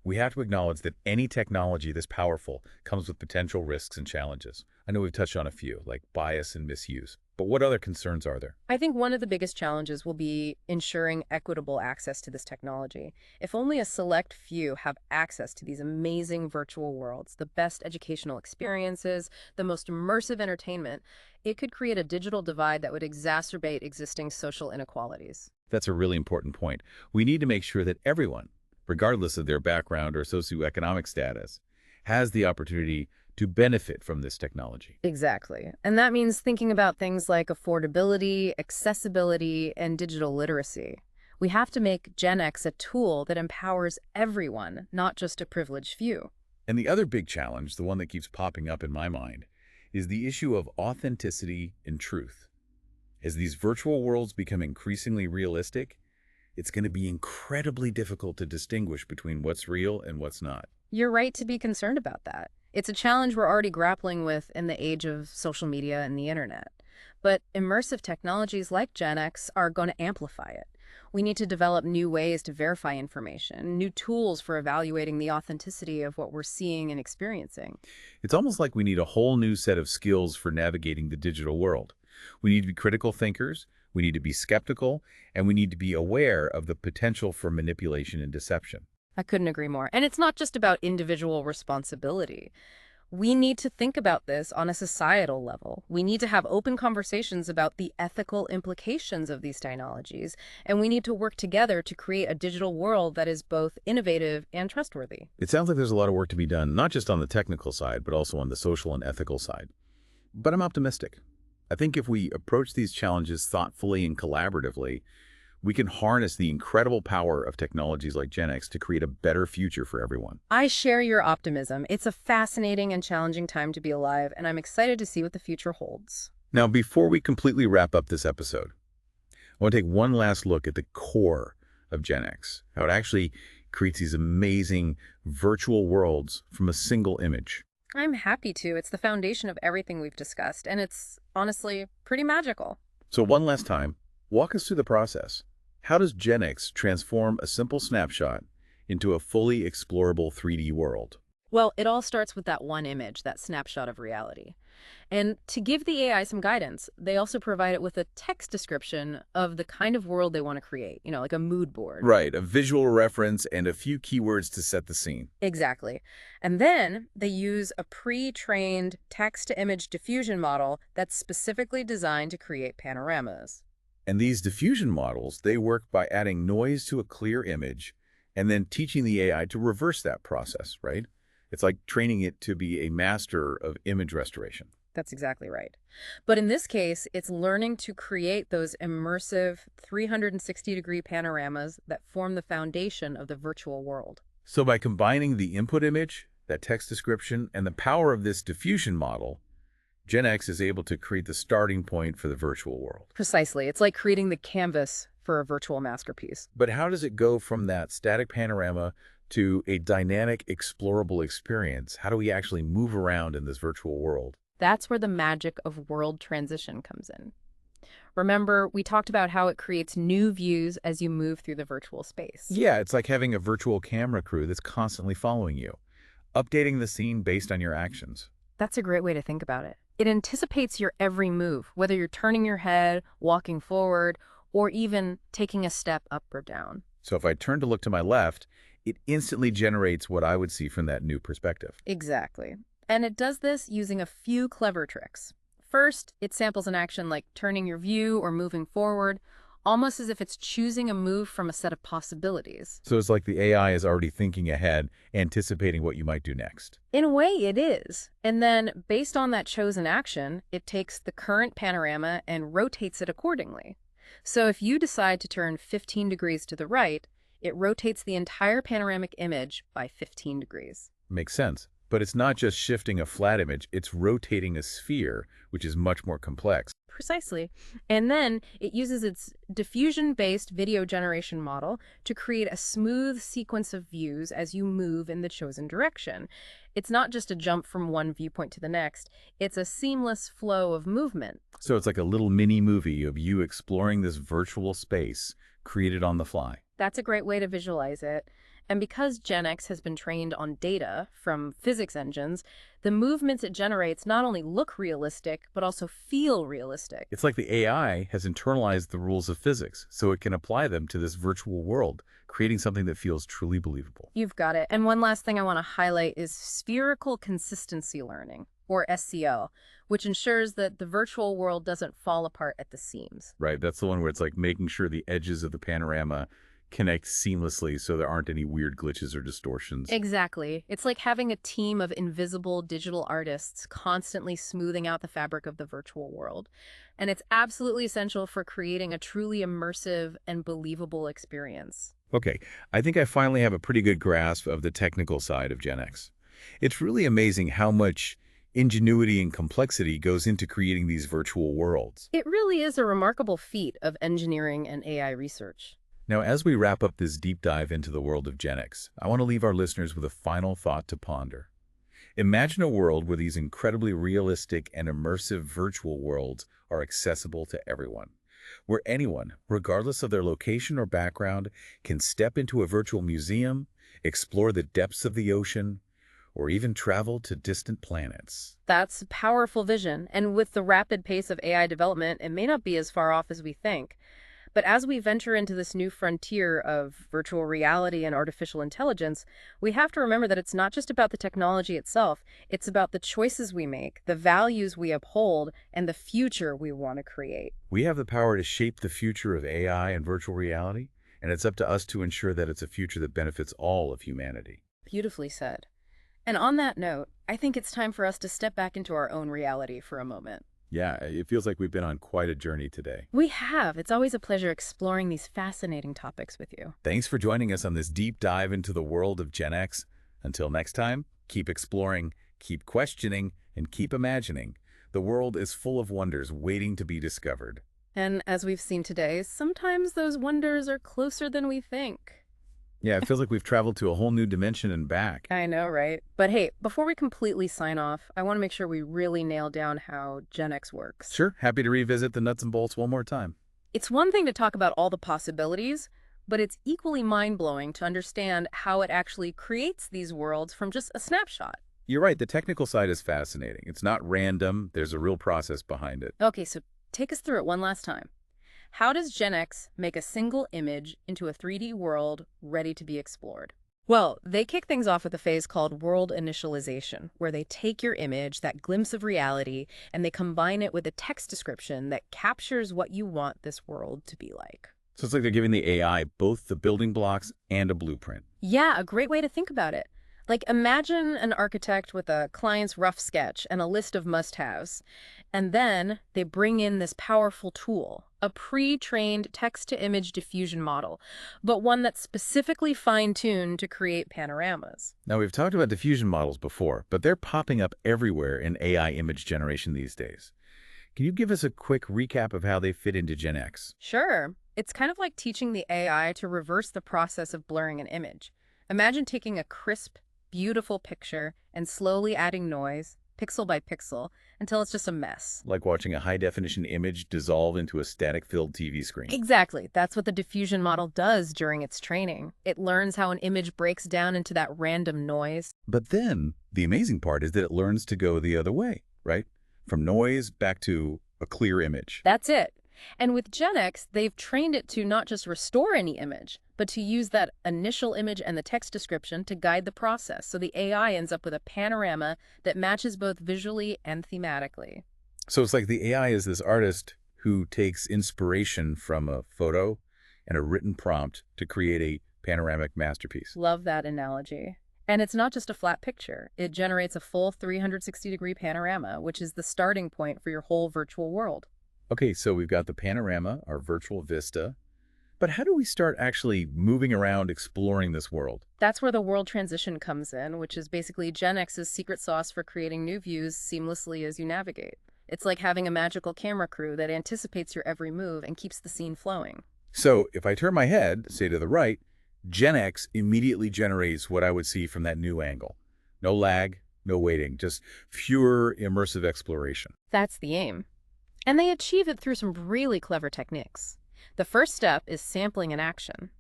we have to acknowledge that any technology this powerful comes with potential risks and challenges. I know we've touched on a few, like bias and misuse. But what other concerns are there? I think one of the biggest challenges will be ensuring equitable access to this technology. If only a select few have access to these amazing virtual worlds, the best educational experiences, the most immersive entertainment, it could create a digital divide that would exacerbate existing social inequalities. That's a really important point. We need to make sure that everyone, regardless of their background or socioeconomic status, has the opportunity to benefit from this technology. Exactly. And that means thinking about things like affordability, accessibility, and digital literacy. We have to make GenX a tool that empowers everyone, not just a privileged few. And the other big challenge, the one that keeps popping up in my mind, is the issue of authenticity and truth. As these virtual worlds become increasingly realistic, it's going to be incredibly difficult to distinguish between what's real and what's not. You're right to be concerned about that. It's a challenge we're already grappling with in the age of social media and the internet. But immersive technologies like GenX are going to amplify it. We need to develop new ways to verify information, new tools for evaluating the authenticity of what we're seeing and experiencing. It's almost like we need a whole new set of skills for navigating the digital world. We need to be critical thinkers, we need to be skeptical, and we need to be aware of the potential for manipulation and deception. I couldn't agree more. And it's not just about individual responsibility. We need to think about this on a societal level. We need to have open conversations about the ethical implications of these technologies, and we need to work together to create a digital world that is both innovative and trustworthy. It sounds like there's a lot of work to be done, not just on the technical side, but also on the social and ethical side. But I'm optimistic. I think if we approach these challenges thoughtfully and collaboratively, we can harness the incredible power of technologies like GenX to create a better future for everyone. I share your optimism. It's a fascinating and challenging time to be alive, and I'm excited to see what the future holds. Now, before we completely wrap up this episode, I want to take one last look at the core of GenX, how it actually creates these amazing virtual worlds from a single image. I'm happy to. It's the foundation of everything we've discussed, and it's honestly pretty magical. So one last time, walk us through the process. How does GenX transform a simple snapshot into a fully explorable 3D world? Well, it all starts with that one image, that snapshot of reality. And to give the AI some guidance, they also provide it with a text description of the kind of world they want to create, like a mood board. Right, a visual reference and a few keywords to set the scene. Exactly. And then they use a pre-trained text-to-image diffusion model that's specifically designed to create panoramas. And these diffusion models, they work by adding noise to a clear image and then teaching the AI to reverse that process, right? It's like training it to be a master of image restoration. That's exactly right. But in this case, it's learning to create those immersive 360-degree panoramas that form the foundation of the virtual world. So by combining the input image, that text description, and the power of this diffusion model, GenX is able to create the starting point for the virtual world. Precisely. It's like creating the canvas for a virtual masterpiece. But how does it go from that static panorama to a dynamic, explorable experience? How do we actually move around in this virtual world? That's where the magic of world transition comes in. Remember, we talked about how it creates new views as you move through the virtual space. Yeah, it's like having a virtual camera crew that's constantly following you, updating the scene based on your actions. That's a great way to think about it. It anticipates your every move, whether you're turning your head, walking forward, or even taking a step up or down. So if I turn to look to my left, it instantly generates what I would see from that new perspective. Exactly. And it does this using a few clever tricks. First, it samples an action like turning your view or moving forward, almost as if it's choosing a move from a set of possibilities. So it's like the AI is already thinking ahead, anticipating what you might do next. In a way, it is. And then, based on that chosen action, it takes the current panorama and rotates it accordingly. So if you decide to turn 15 degrees to the right, it rotates the entire panoramic image by 15 degrees. Makes sense. But it's not just shifting a flat image, it's rotating a sphere, which is much more complex. Precisely. And then it uses its diffusion-based video generation model to create a smooth sequence of views as you move in the chosen direction. It's not just a jump from one viewpoint to the next, it's a seamless flow of movement. So it's like a little mini movie of you exploring this virtual space created on the fly. That's a great way to visualize it. And because GenEx has been trained on data from physics engines, the movements it generates not only look realistic, but also feel realistic. It's like the AI has internalized the rules of physics, so it can apply them to this virtual world, creating something that feels truly believable. You've got it. And one last thing I want to highlight is spherical consistency learning, or SCL, which ensures that the virtual world doesn't fall apart at the seams. Right, that's the one where it's like making sure the edges of the panorama connect seamlessly so there aren't any weird glitches or distortions. Exactly. It's like having a team of invisible digital artists constantly smoothing out the fabric of the virtual world. And it's absolutely essential for creating a truly immersive and believable experience. Okay, I think I finally have a pretty good grasp of the technical side of GenX. It's really amazing how much ingenuity and complexity goes into creating these virtual worlds. It really is a remarkable feat of engineering and AI research. Now, as we wrap up this deep dive into the world of GenX, I want to leave our listeners with a final thought to ponder. Imagine a world where these incredibly realistic and immersive virtual worlds are accessible to everyone, where anyone, regardless of their location or background, can step into a virtual museum, explore the depths of the ocean, or even travel to distant planets. That's a powerful vision, and with the rapid pace of AI development, it may not be as far off as we think. But as we venture into this new frontier of virtual reality and artificial intelligence, we have to remember that it's not just about the technology itself, it's about the choices we make, the values we uphold, and the future we want to create. We have the power to shape the future of AI and virtual reality, and it's up to us to ensure that it's a future that benefits all of humanity. Beautifully said. And on that note, I think it's time for us to step back into our own reality for a moment. Yeah, it feels like we've been on quite a journey today. We have. It's always a pleasure exploring these fascinating topics with you. Thanks for joining us on this deep dive into the world of GenX. Until next time, keep exploring, keep questioning, and keep imagining. The world is full of wonders waiting to be discovered. And as we've seen today, sometimes those wonders are closer than we think. Yeah, it feels like we've traveled to a whole new dimension and back. I know, right? But hey, before we completely sign off, I want to make sure we really nail down how GenX works. Sure, happy to revisit the nuts and bolts one more time. It's one thing to talk about all the possibilities, but it's equally mind-blowing to understand how it actually creates these worlds from just a snapshot. You're right, the technical side is fascinating. It's not random, there's a real process behind it. Okay, so take us through it one last time. How does GenX make a single image into a 3D world ready to be explored? Well, they kick things off with a phase called world initialization, where they take your image, that glimpse of reality, and they combine it with a text description that captures what you want this world to be like. So it's like they're giving the AI both the building blocks and a blueprint. Yeah, a great way to think about it. Like, imagine an architect with a client's rough sketch and a list of must-haves. And then they bring in this powerful tool, a pre-trained text-to-image diffusion model, but one that's specifically fine-tuned to create panoramas. Now, we've talked about diffusion models before, but they're popping up everywhere in AI image generation these days. Can you give us a quick recap of how they fit into GenX? Sure. It's kind of like teaching the AI to reverse the process of blurring an image. Imagine taking a crisp, beautiful picture and slowly adding noise, pixel by pixel, until it's just a mess. Like watching a high-definition image dissolve into a static-filled TV screen. Exactly. That's what the diffusion model does during its training. It learns how an image breaks down into that random noise. But then, the amazing part is that it learns to go the other way, right? From noise back to a clear image. That's it. And with GenEx, they've trained it to not just restore any image, but to use that initial image and the text description to guide the process. So the AI ends up with a panorama that matches both visually and thematically. So it's like the AI is this artist who takes inspiration from a photo and a written prompt to create a panoramic masterpiece. Love that analogy. And it's not just a flat picture. It generates a full 360-degree panorama, which is the starting point for your whole virtual world. Okay, so we've got the panorama, our virtual vista. But how do we start actually moving around, exploring this world? That's where the world transition comes in, which is basically GenX's secret sauce for creating new views seamlessly as you navigate. It's like having a magical camera crew that anticipates your every move and keeps the scene flowing. So if I turn my head, say to the right, GenX immediately generates what I would see from that new angle. No lag, no waiting, just pure immersive exploration. That's the aim. And they achieve it through some really clever techniques. The first step is sampling an action,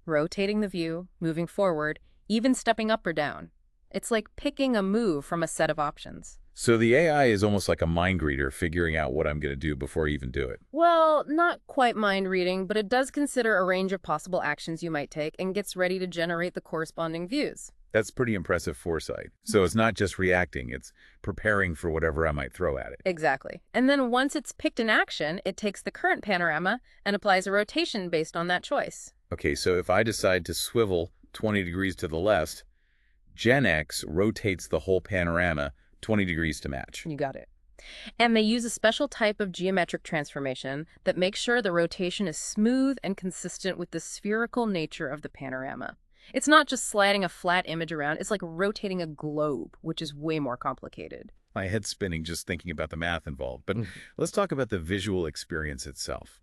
rotating the view, moving forward, even stepping up or down. It's like picking a move from a set of options. So the AI is almost like a mind reader figuring out what I'm going to do before I even do it. Well, not quite mind reading, but it does consider a range of possible actions you might take and gets ready to generate the corresponding views. That's pretty impressive foresight. So it's not just reacting, it's preparing for whatever I might throw at it. Exactly. And then once it's picked an action, it takes the current panorama and applies a rotation based on that choice. Okay, so if I decide to swivel 20 degrees to the left, GenX rotates the whole panorama 20 degrees to match. You got it. And they use a special type of geometric transformation that makes sure the rotation is smooth and consistent with the spherical nature of the panorama. It's not just sliding a flat image around, it's like rotating a globe, which is way more complicated. My head's spinning just thinking about the math involved. But let's talk about the visual experience itself.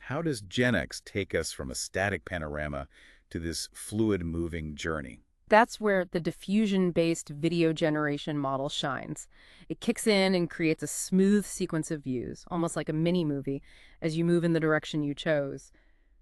How does GenX take us from a static panorama to this fluid moving journey? That's where the diffusion-based video generation model shines. It kicks in and creates a smooth sequence of views, almost like a mini-movie, as you move in the direction you chose.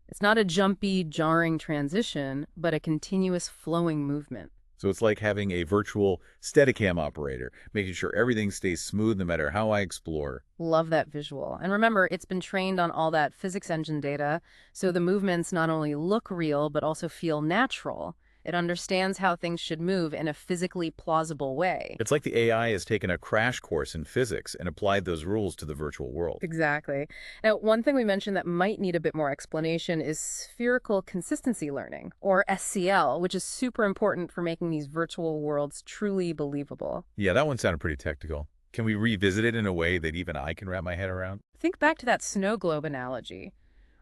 It's not a jumpy, jarring transition, but a continuous flowing movement. So it's like having a virtual Steadicam operator, making sure everything stays smooth no matter how I explore. Love that visual. And remember, it's been trained on all that physics engine data, so the movements not only look real, but also feel natural. It understands how things should move in a physically plausible way. It's like the AI has taken a crash course in physics and applied those rules to the virtual world. Exactly. Now, one thing we mentioned that might need a bit more explanation is spherical consistency learning, or SCL, which is super important for making these virtual worlds truly believable. Yeah, that one sounded pretty technical. Can we revisit it in a way that even I can wrap my head around? Think back to that snow globe analogy.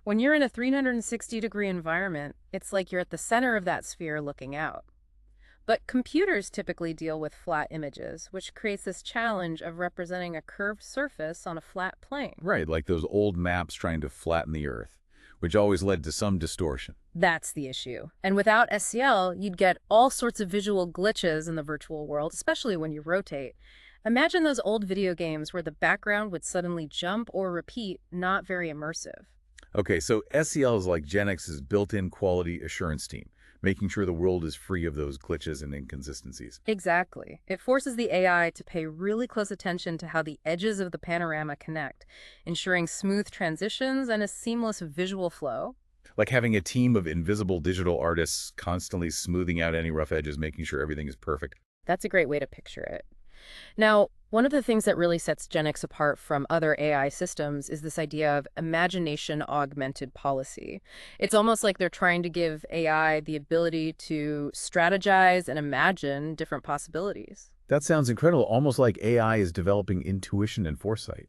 When you're in a 360-degree environment, it's like you're at the center of that sphere looking out. But computers typically deal with flat images, which creates this challenge of representing a curved surface on a flat plane. Right, like those old maps trying to flatten the Earth, which always led to some distortion. That's the issue. And without SCL, you'd get all sorts of visual glitches in the virtual world, especially when you rotate. Imagine those old video games where the background would suddenly jump or repeat, not very immersive. Okay, so SCL is like GenX's built-in quality assurance team, making sure the world is free of those glitches and inconsistencies. Exactly. It forces the AI to pay really close attention to how the edges of the panorama connect, ensuring smooth transitions and a seamless visual flow. Like having a team of invisible digital artists constantly smoothing out any rough edges, making sure everything is perfect. That's a great way to picture it. Now, one of the things that really sets GenX apart from other AI systems is this idea of imagination-augmented policy. It's almost like they're trying to give AI the ability to strategize and imagine different possibilities. That sounds incredible, almost like AI is developing intuition and foresight.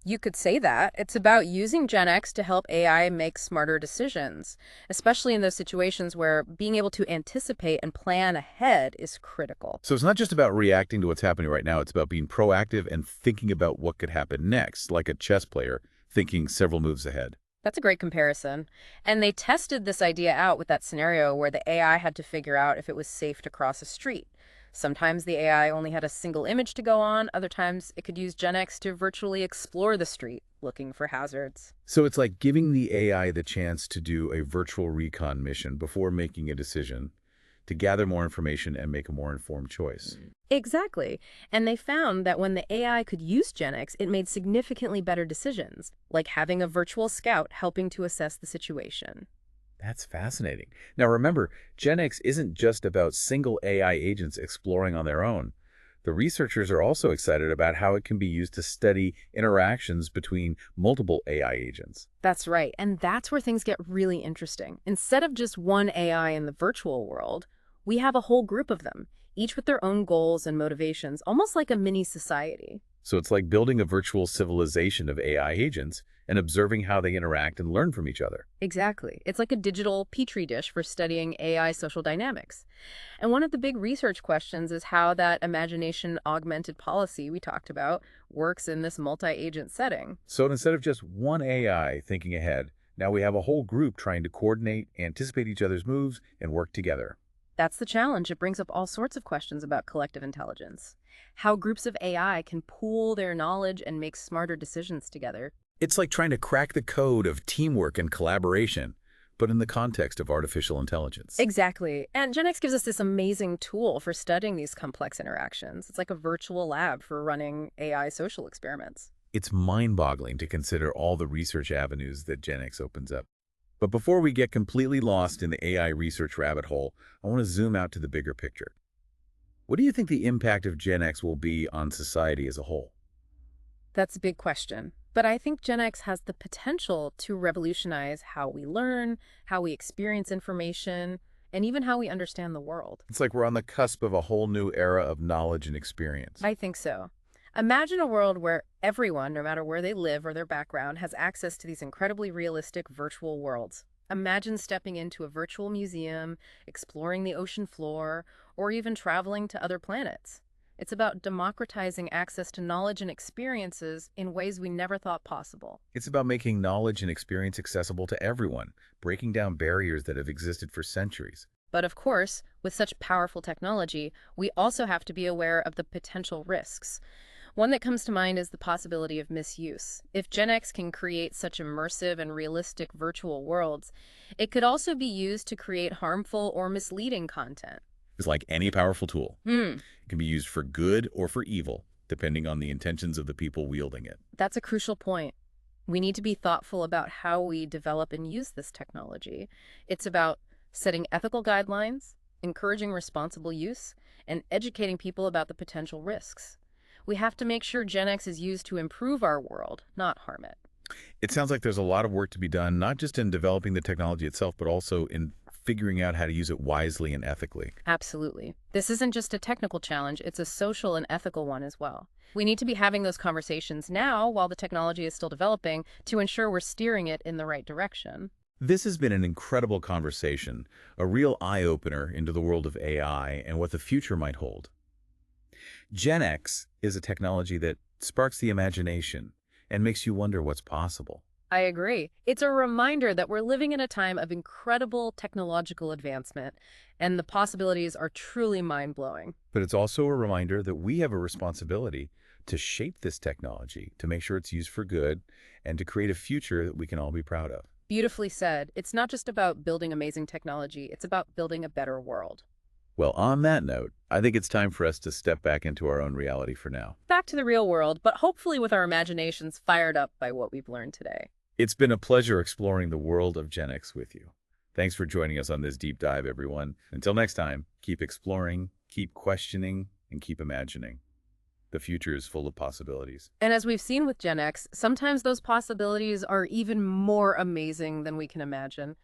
You could say that. It's about using GenX to help AI make smarter decisions, especially in those situations where being able to anticipate and plan ahead is critical. So it's not just about reacting to what's happening right now, it's about being proactive and thinking about what could happen next, like a chess player thinking several moves ahead. That's a great comparison. And they tested this idea out with that scenario where the AI had to figure out if it was safe to cross a street. Sometimes the AI only had a single image to go on. Other times it could use GenX to virtually explore the street, looking for hazards. So it's like giving the AI the chance to do a virtual recon mission before making a decision, to gather more information and make a more informed choice. Exactly. And they found that when the AI could use GenX, it made significantly better decisions, like having a virtual scout helping to assess the situation. That's fascinating. Now remember, GenX isn't just about single AI agents exploring on their own. The researchers are also excited about how it can be used to study interactions between multiple AI agents. That's right. And that's where things get really interesting. Instead of just one AI in the virtual world, we have a whole group of them, each with their own goals and motivations, almost like a mini society. So it's like building a virtual civilization of AI agents and observing how they interact and learn from each other. Exactly. It's like a digital petri dish for studying AI social dynamics. And one of the big research questions is how that imagination augmented policy we talked about works in this multi-agent setting. So instead of just one AI thinking ahead, now we have a whole group trying to coordinate, anticipate each other's moves, and work together. That's the challenge. It brings up all sorts of questions about collective intelligence. How groups of AI can pool their knowledge and make smarter decisions together. It's like trying to crack the code of teamwork and collaboration, but in the context of artificial intelligence. Exactly. And GenX gives us this amazing tool for studying these complex interactions. It's like a virtual lab for running AI social experiments. It's mind-boggling to consider all the research avenues that GenX opens up. But before we get completely lost in the AI research rabbit hole, I want to zoom out to the bigger picture. What do you think the impact of GenX will be on society as a whole? That's a big question. But I think GenX has the potential to revolutionize how we learn, how we experience information, and even how we understand the world. It's like we're on the cusp of a whole new era of knowledge and experience. I think so. Imagine a world where everyone, no matter where they live or their background, has access to these incredibly realistic virtual worlds. Imagine stepping into a virtual museum, exploring the ocean floor, or even traveling to other planets. It's about democratizing access to knowledge and experiences in ways we never thought possible. It's about making knowledge and experience accessible to everyone, breaking down barriers that have existed for centuries. But of course, with such powerful technology, we also have to be aware of the potential risks. One that comes to mind is the possibility of misuse. If GenX can create such immersive and realistic virtual worlds, it could also be used to create harmful or misleading content. It's like any powerful tool. Hmm, It can be used for good or for evil, depending on the intentions of the people wielding it. that's a crucial point. We need to be thoughtful about how we develop and use this technology. It's about setting ethical guidelines, encouraging responsible use, and educating people about the potential risks. We have to make sure GenX is used to improve our world, not harm it. It sounds like there's a lot of work to be done, not just in developing the technology itself, but also in figuring out how to use it wisely and ethically. Absolutely. This isn't just a technical challenge, it's a social and ethical one as well. We need to be having those conversations now while the technology is still developing to ensure we're steering it in the right direction. This has been an incredible conversation, a real eye-opener into the world of AI and what the future might hold. GenX is a technology that sparks the imagination and makes you wonder what's possible. I agree. It's a reminder that we're living in a time of incredible technological advancement, and the possibilities are truly mind-blowing. But it's also a reminder that we have a responsibility to shape this technology, to make sure it's used for good, and to create a future that we can all be proud of. Beautifully said. It's not just about building amazing technology, it's about building a better world. Well, on that note, I think it's time for us to step back into our own reality for now. Back to the real world, but hopefully with our imaginations fired up by what we've learned today. It's been a pleasure exploring the world of GenX with you. Thanks for joining us on this deep dive, everyone. Until next time, keep exploring, keep questioning, and keep imagining. The future is full of possibilities. And as we've seen with GenX, sometimes those possibilities are even more amazing than we can imagine.